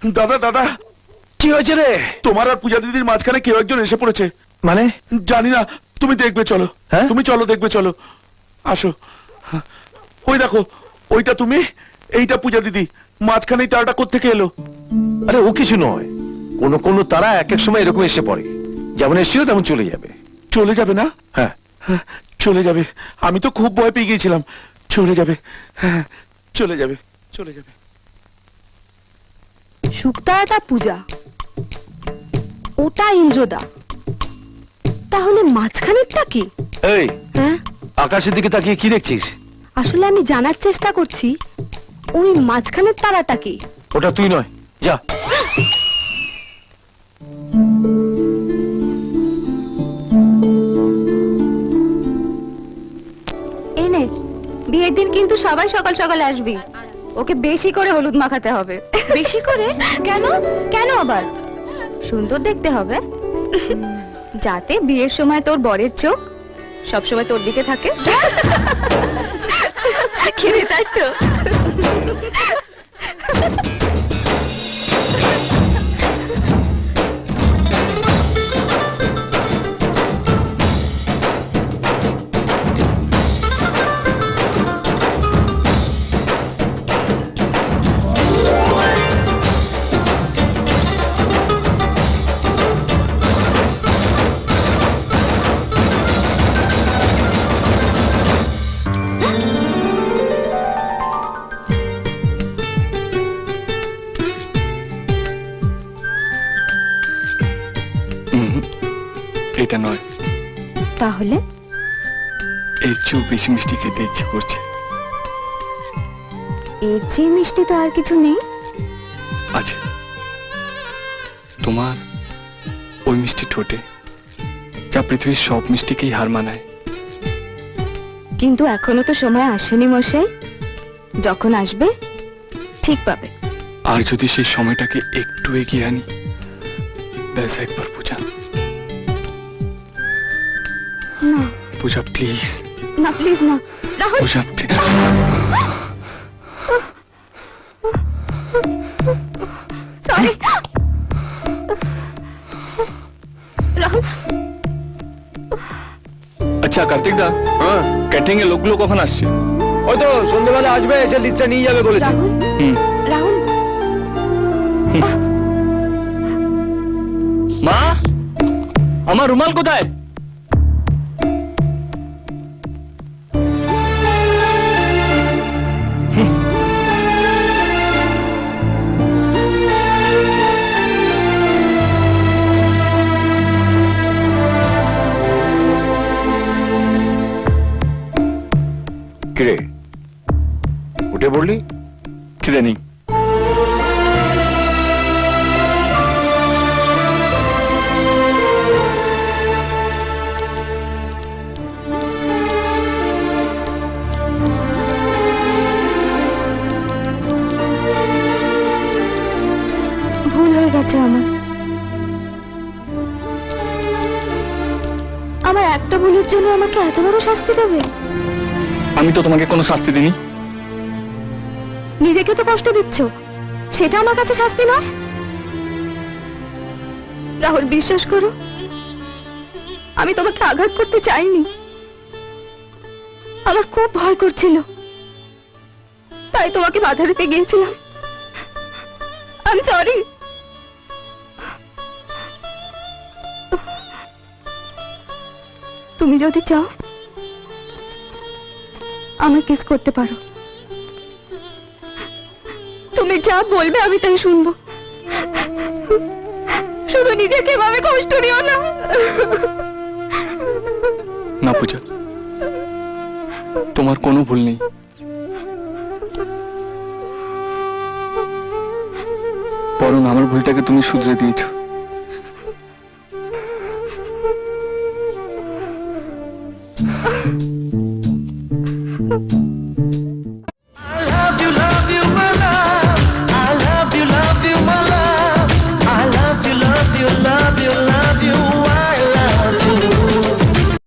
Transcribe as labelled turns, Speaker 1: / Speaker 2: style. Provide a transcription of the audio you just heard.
Speaker 1: দাদা দাদা,
Speaker 2: কি হয়েছে রে?
Speaker 1: তোমার আর পূজা দিদির মাঝখানে কেউ একজন এসে পড়েছে।
Speaker 2: মানে?
Speaker 1: জানি না, তুমি দেখবে চলো।
Speaker 2: হ্যাঁ?
Speaker 1: তুমি চলো, দেখবে চলো, আসো। ওই দেখো, ওইটা তুমি, এইটা পূজা দিদি, মাঝখানে তারাটা কোত্থেকে এলো?
Speaker 2: আরে ও কিছু নয়, কোন কোন তারা এক এক সময় এরকম এসে পড়ে, যেমন এসেছিল তেমন চলে যাবে।
Speaker 1: চলে যাবে না?
Speaker 2: হ্যাঁ।
Speaker 1: চলে যাবে, আমি তো খুব ভয় পেয়ে গিয়েছিলাম। চলে যাবে, হ্যাঁ চলে যাবে, চলে যাবে।
Speaker 3: শুক্তায়াটা পূজা, ওটা ইন্দ্রদা, তাহলে মাঝখানেরটা কি?
Speaker 2: এই,
Speaker 3: হ্যাঁ,
Speaker 2: আকাশের দিকে তাকিয়ে কি দেখছিস?
Speaker 3: আসলে আমি জানার চেষ্টা করছি ওই মাঝখানের তারাটা কি।
Speaker 2: ওটা তুই নয়, যা।
Speaker 3: এনে বিয়ের দিন কিন্তু সবাই সকাল সকাল আসবি, ওকে বেশি করে হলুদ মাখাতে হবে। বেশি করে? কেন? কেন আবার? সুন্দর দেখতে হবে, যাতে বিয়ের সময় তোর বরের চোখ সব সময় তোর দিকে থাকে। খেলে তাই তো?
Speaker 4: এটা নয়,
Speaker 3: তাহলে
Speaker 4: এর চেয়েও বেশি মিষ্টি খেতে ইচ্ছে করছে।
Speaker 3: এর চেয়ে মিষ্টি তো আর কিছু নেই।
Speaker 4: আছে, তোমার ওই মিষ্টি ঠোঁটে, যা পৃথিবীর সব মিষ্টিকেই হার মানায়।
Speaker 3: কিন্তু এখনো তো সময় আসেনি মশাই, যখন আসবে ঠিক পাবে।
Speaker 4: আর যদি সেই সময়টাকে একটু এগিয়ে আনি, ব্যাস একবার পূজা।
Speaker 3: না
Speaker 4: পূজা প্লিজ,
Speaker 3: না প্লিজ না, রাহুল।
Speaker 4: পূজা প্লিজ।
Speaker 3: সরি রাহুল।
Speaker 4: আচ্ছা কার্তিক দা, ক্যাটারিং এর লোকগুলো কখন আসছে?
Speaker 2: ওই তো সন্ধ্যাবেলা আসবে, এসে লিস্টটা নিয়ে যাবে বলেছে।
Speaker 3: রাহুল,
Speaker 4: হুম।
Speaker 3: রাহুল।
Speaker 4: মা, আমার রুমাল কোথায়?
Speaker 2: কিরে, উঠে পড়লি?
Speaker 4: খিদে নেই।
Speaker 3: ভুল হয়ে গেছে আমার। আমার একটা ভুলের জন্য আমাকে এত বড় শাস্তি দেবে?
Speaker 4: আমি তো তোমাকে কোনো শাস্তি দিইনি।
Speaker 3: নিজেকে তো কষ্ট দিচ্ছ, সেটা আমার কাছে শাস্তি নয়। রাহুল বিশ্বাস করো, আমি তোমাকে আঘাত করতে চাইনি, আমার খুব ভয় করছিল, তাই তোমাকে বাধা দিতে গিয়েছিলাম। I am sorry. তুমি যদি চাও আমায় কিস করতে পারো, তুমি যা বলবে আমি তাই শুনবো, শুধু নিজেকে এভাবে কষ্ট দিও না।
Speaker 4: না পূজা, তোমার কোনো ভুল নেই। বরং আমার ভুলটাকে তুমি শুধরে দিয়েছো।